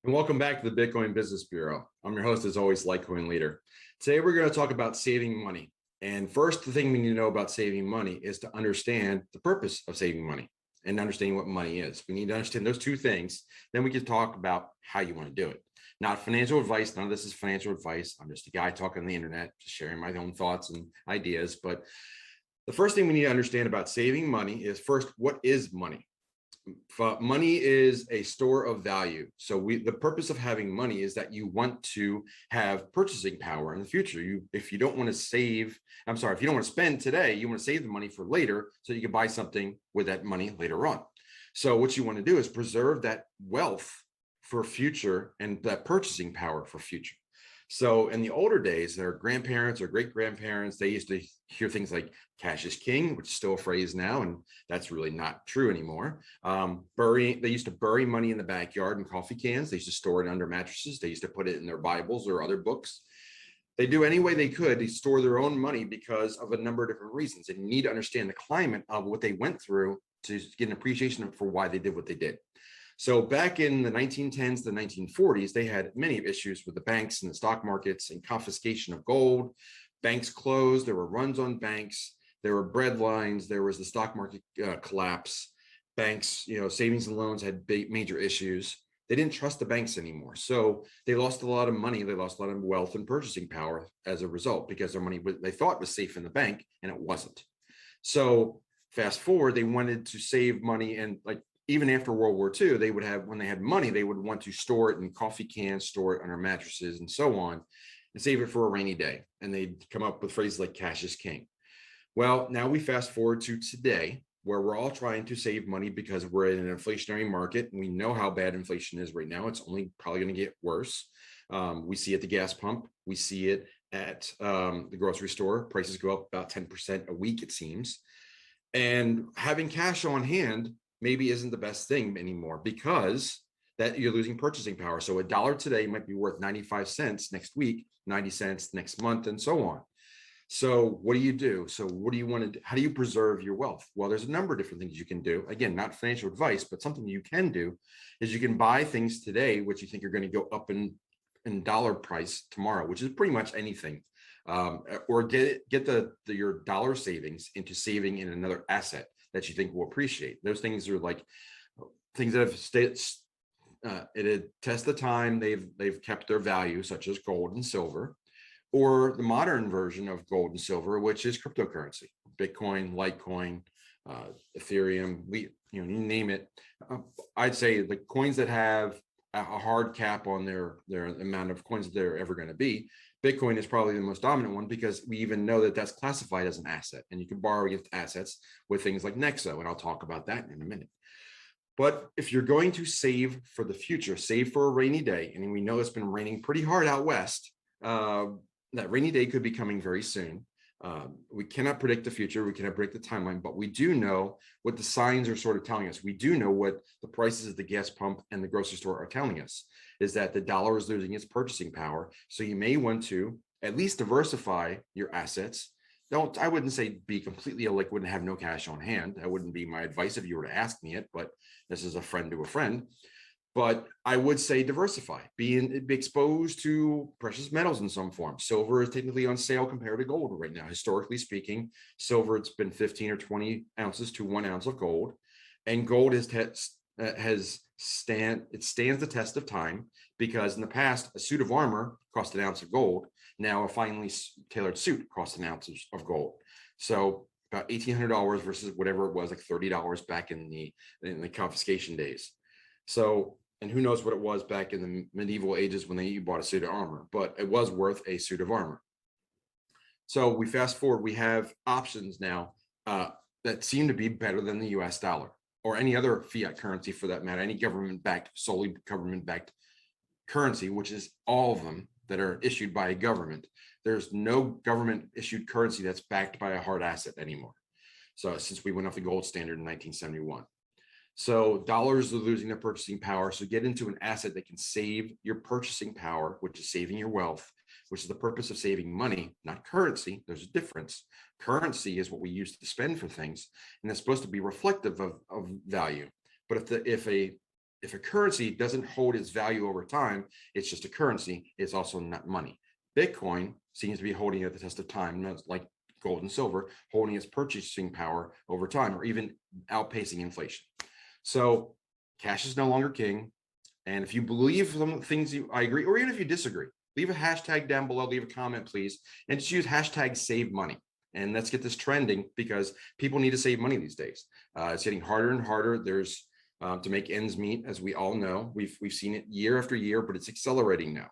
And welcome back to the Bitcoin Business Bureau. I'm your host, as always, LitecoinLeader. Today, we're going to talk about saving money. And first, the thing we need to know about saving money is to understand the purpose of saving money and understanding what money is. We need to understand those two things. Then we can talk about how you want to do it. Not financial advice. None of this is financial advice. I'm just a guy talking on the internet, just sharing my own thoughts and ideas. But the first thing we need to understand about saving money is first, what is money? Money is a store of value. So the purpose of having money is that you want to have purchasing power in the future. If you don't want to spend today, you want to save the money for later so you can buy something with that money later on. So what you want to do is preserve that wealth for future and that purchasing power for future. So in the older days, their grandparents or great-grandparents, they used to hear things like cash is king, which is still a phrase now, and that's really not true anymore. They used to bury money in the backyard in coffee cans. They used to store it under mattresses. They used to put it in their Bibles or other books. They do any way they could to store their own money because of a number of different reasons. And you need to understand the climate of what they went through to get an appreciation for why they did what they did. So back in the 1910s to the 1940s, they had many issues with the banks and the stock markets and confiscation of gold. Banks closed. There were runs on banks. There were bread lines. There was the stock market collapse. Banks, savings and loans had major issues. They didn't trust the banks anymore. So they lost a lot of money. They lost a lot of wealth and purchasing power as a result because their money they thought was safe in the bank and it wasn't. So fast forward, they wanted to save money, and even after World War II, they would have, when they had money, they would want to store it in coffee cans, store it under mattresses and so on, and save it for a rainy day. And they'd come up with phrases like cash is king. Well, now we fast forward to today, where we're all trying to save money because we're in an inflationary market. And we know how bad inflation is right now. It's only probably going to get worse. We see it at the gas pump. We see it at the grocery store. Prices go up about 10% a week, it seems. And having cash on hand maybe isn't the best thing anymore because that you're losing purchasing power. So $1 today might be worth 95 cents next week, 90 cents next month, and so on. So what do you do? So what do you want to do? How do you preserve your wealth? Well, there's a number of different things you can do. Again, not financial advice, but something you can do is you can buy things today, which you think are going to go up in dollar price tomorrow, which is pretty much anything. Or get your dollar savings into saving in another asset that you think will appreciate. Those things are like things that have stayed, it had test the time, they've kept their value, such as gold and silver, or the modern version of gold and silver, which is cryptocurrency, Bitcoin, Litecoin, Ethereum, you name it. I'd say the coins that have a hard cap on their amount of coins that they're ever going to be. Bitcoin is probably the most dominant one because we even know that that's classified as an asset, and you can borrow against assets with things like Nexo, and I'll talk about that in a minute. But if you're going to save for the future, save for a rainy day, and we know it's been raining pretty hard out west, that rainy day could be coming very soon. We cannot predict the future. We cannot predict the timeline, but we do know what the signs are sort of telling us. We do know what the prices at the gas pump and the grocery store are telling us, is that the dollar is losing its purchasing power. So you may want to at least diversify your assets. I wouldn't say be completely illiquid and have no cash on hand. That wouldn't be my advice if you were to ask me it, but this is a friend to a friend. But I would say diversify, be exposed to precious metals in some form. Silver is technically on sale compared to gold right now. Historically speaking, silver, it's been 15 or 20 ounces to 1 ounce of gold. And gold stands the test of time because in the past, a suit of armor cost an ounce of gold. Now a finely tailored suit costs an ounce of gold. So about $1,800 versus whatever it was, like $30 back in the confiscation days. So, and who knows what it was back in the medieval ages when you bought a suit of armor, but it was worth a suit of armor. So we fast forward, we have options now that seem to be better than the US dollar or any other fiat currency for that matter, any solely government-backed currency, which is all of them that are issued by a government. There's no government issued currency that's backed by a hard asset anymore. So since we went off the gold standard in 1971. So dollars are losing their purchasing power. So get into an asset that can save your purchasing power, which is saving your wealth, which is the purpose of saving money, not currency. There's a difference. Currency is what we use to spend for things, and it's supposed to be reflective of value. But if a if a currency doesn't hold its value over time, it's just a currency. It's also not money. Bitcoin seems to be holding at the test of time, like gold and silver, holding its purchasing power over time, or even outpacing inflation. So cash is no longer king. And if you believe some of the things I agree, or even if you disagree, leave a hashtag down below, leave a comment, please, and just use hashtag save money. And let's get this trending, because people need to save money these days. It's getting harder and harder. There's to make ends meet, as we all know. We've seen it year after year, but it's accelerating now.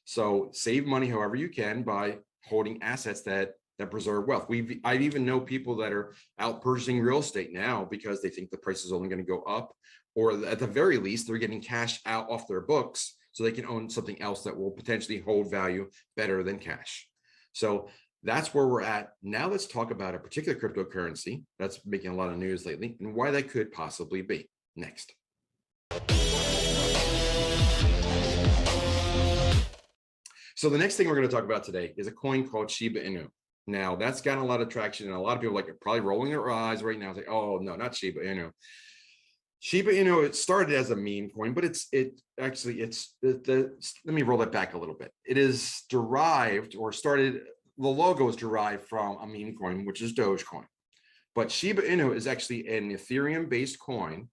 So save money however you can by holding assets that preserve wealth. I even know people that are out purchasing real estate now because they think the price is only going to go up, or at the very least, they're getting cash out off their books so they can own something else that will potentially hold value better than cash. So that's where we're at. Now let's talk about a particular cryptocurrency that's making a lot of news lately and why that could possibly be. Next. So the next thing we're going to talk about today is a coin called Shiba Inu. Now that's gotten a lot of traction, and a lot of people are probably rolling their eyes right now. It's like, oh no, not Shiba Inu. Shiba Inu, it started as a meme coin, but let me roll that back a little bit. It is derived, or started, the logo is derived from a meme coin, which is Dogecoin. But Shiba Inu is actually an Ethereum based coin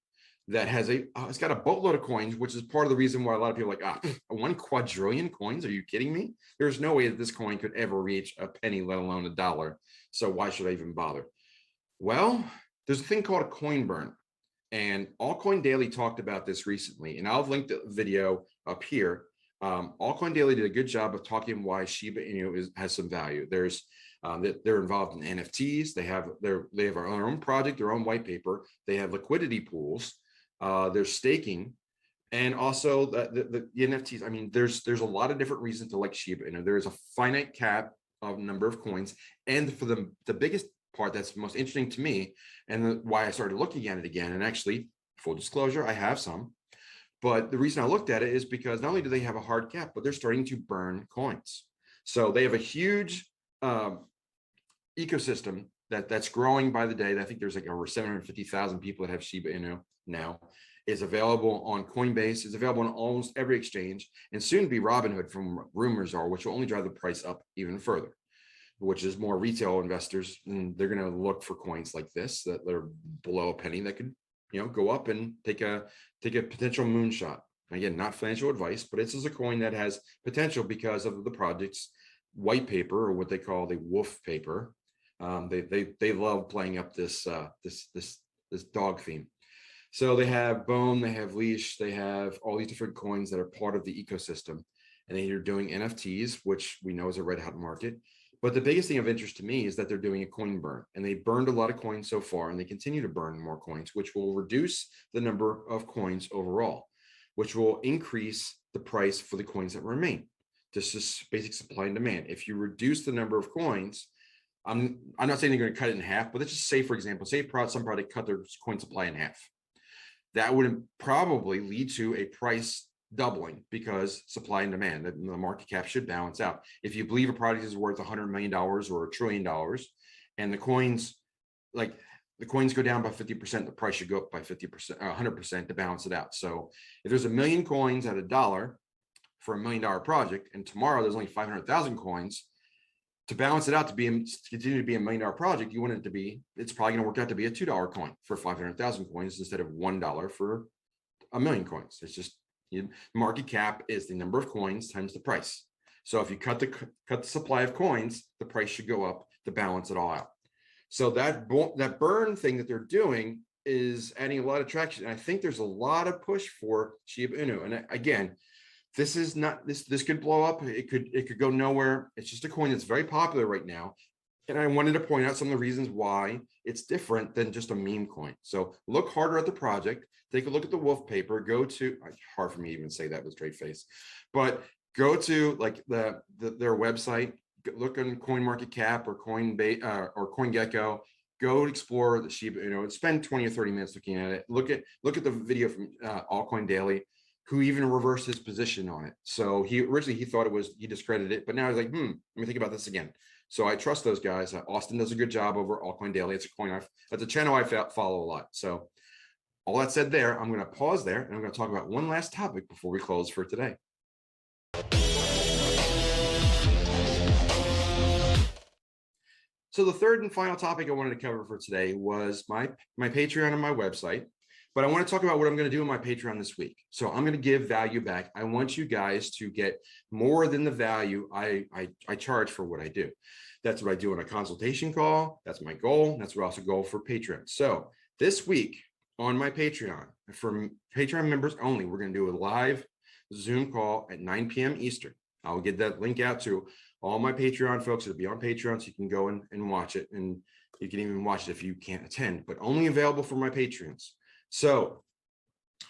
that has it's got a boatload of coins, which is part of the reason why a lot of people are like, 1 quadrillion coins? Are you kidding me? There's no way that this coin could ever reach a penny, let alone $1. So why should I even bother? Well, there's a thing called a coin burn. And Altcoin Daily talked about this recently, and I'll link the video up here. Altcoin Daily did a good job of talking why Shiba Inu has some value. There's they're involved in NFTs. They have their own project, their own white paper. They have liquidity pools. There's staking, and also the NFTs. I mean, there's a lot of different reasons to like Shiba Inu. There is a finite cap of number of coins, and for the biggest part that's most interesting to me, and why I started looking at it again, and actually, full disclosure, I have some, but the reason I looked at it is because not only do they have a hard cap, but they're starting to burn coins. So they have a huge ecosystem that's growing by the day. I think there's like over 750,000 people that have Shiba Inu now. Is available on Coinbase, is available on almost every exchange, and soon to be Robinhood, from rumors are, which will only drive the price up even further, which is more retail investors, and they're going to look for coins like this that are below a penny that could, go up and take a potential moonshot. Again, not financial advice, but this is a coin that has potential because of the project's white paper, or what they call the wolf paper. They love playing up this dog theme. So they have Bone, they have Leash, they have all these different coins that are part of the ecosystem, and then you're doing NFTs, which we know is a red hot market. But the biggest thing of interest to me is that they're doing a coin burn, and they burned a lot of coins so far, and they continue to burn more coins, which will reduce the number of coins overall, which will increase the price for the coins that remain. This is basic supply and demand. If you reduce the number of coins, I'm not saying they're going to cut it in half, but let's just say, for example, say some product cut their coin supply in half. That would probably lead to a price doubling, because supply and demand, the market cap should balance out. If you believe a product is worth $100 million or $1 trillion, and the coins go down by 50%, the price should go up by 50%, 100% to balance it out. So if there's 1 million coins at $1 for $1 million project, and tomorrow there's only 500,000 coins, to balance it out to continue to be $1 million project, you want it to be, it's probably going to work out to be a $2 coin for 500,000 coins instead of $1 for 1 million coins. It's just, market cap is the number of coins times the price. So if you cut the supply of coins, the price should go up to balance it all out. So that burn thing that they're doing is adding a lot of traction. And I think there's a lot of push for Shiba Inu. And again, this is not this could blow up. It could go nowhere. It's just a coin that's very popular right now. And I wanted to point out some of the reasons why it's different than just a meme coin. So look harder at the project. Take a look at the wolf paper. Go to, hard for me to even say that with a straight face, but go to like their website. Look on CoinMarketCap or Coinbase or CoinGecko. Go explore the Shiba Inu. Spend 20 or 30 minutes looking at it. Look at the video from Altcoin Daily, who even reversed his position on it. So originally he thought he discredited it, but now he's like, let me think about this again. So I trust those guys. Austin does a good job over Altcoin Daily. It's a channel I follow a lot. So all that said there, I'm going to pause there and I'm going to talk about one last topic before we close for today. So the third and final topic I wanted to cover for today was my Patreon and my website. But I want to talk about what I'm going to do on my Patreon this week. So I'm going to give value back. I want you guys to get more than the value I charge for what I do. That's what I do on a consultation call. That's my goal. That's what I also go for Patreon. So this week on my Patreon, for Patreon members only, we're going to do a live Zoom call at 9 p.m. Eastern. I'll get that link out to all my Patreon folks. It'll be on Patreon, so you can go and watch it. And you can even watch it if you can't attend, but only available for my Patreons. So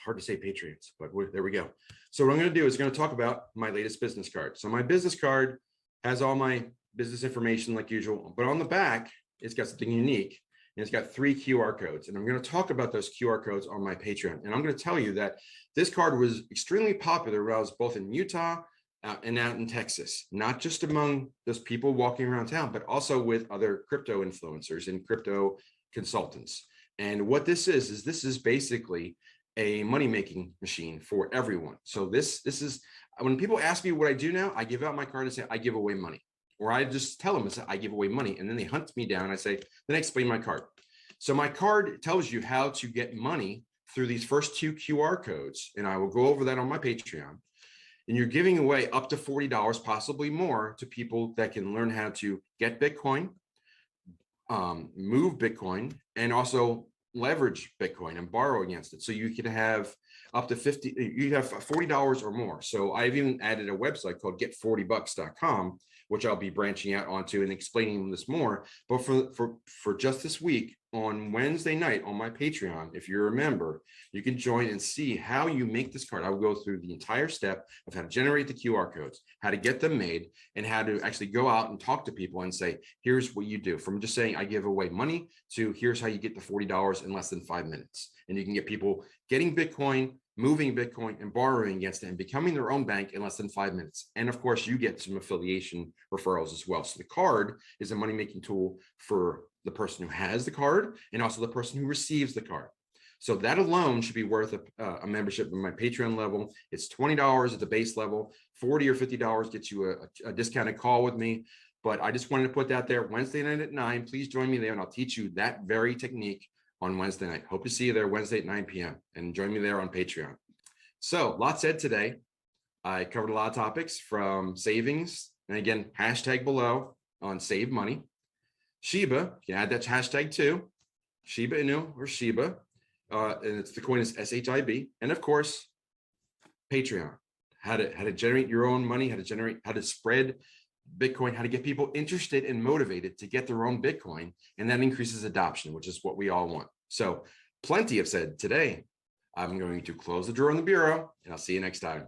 hard to say Patreons, but there we go. So what I'm going to do is going to talk about my latest business card. So my business card has all my business information like usual, but on the back, it's got something unique. And it's got 3 QR codes. And I'm going to talk about those QR codes on my Patreon. And I'm going to tell you that this card was extremely popular when I was both in Utah and out in Texas, not just among those people walking around town, but also with other crypto influencers and crypto consultants. And what this is basically a money-making machine for everyone. So this is, when people ask me what I do now, I give out my card and say, I give away money. Or I just tell them, I say, I give away money. And then they hunt me down. I say, then I explain my card. So my card tells you how to get money through these first 2 QR codes. And I will go over that on my Patreon. And you're giving away up to $40, possibly more, to people that can learn how to get Bitcoin, move Bitcoin, and also leverage Bitcoin and borrow against it. So you could have up to $40 or more. So I've even added a website called get40bucks.com, which I'll be branching out onto and explaining this more. But for just this week, on Wednesday night on my Patreon, if you're a member, you can join and see how you make this card. I will go through the entire step of how to generate the QR codes, how to get them made, and how to actually go out and talk to people and say, here's what you do. From just saying I give away money to here's how you get the $40 in less than 5 minutes. And you can get people getting Bitcoin, moving Bitcoin, and borrowing against it and becoming their own bank in less than 5 minutes. And of course, you get some affiliation referrals as well. So the card is a money-making tool for the person who has the card and also the person who receives the card. So that alone should be worth a membership in my Patreon level. It's $20 at the base level, $40 or $50 gets you a discounted call with me. But I just wanted to put that there Wednesday night at 9. Please join me there and I'll teach you that very technique on Wednesday night. Hope to see you there Wednesday at 9 p.m. and join me there on Patreon. So a lot said today. I covered a lot of topics from savings, and again, hashtag below on save money. Shiba, you can add that hashtag too. Shiba Inu or Shiba, and the coin is SHIB. And of course, Patreon, how to generate your own money, how to spread Bitcoin, how to get people interested and motivated to get their own Bitcoin, and that increases adoption, which is what we all want. So plenty have said today. I'm going to close the drawer in the bureau, and I'll see you next time.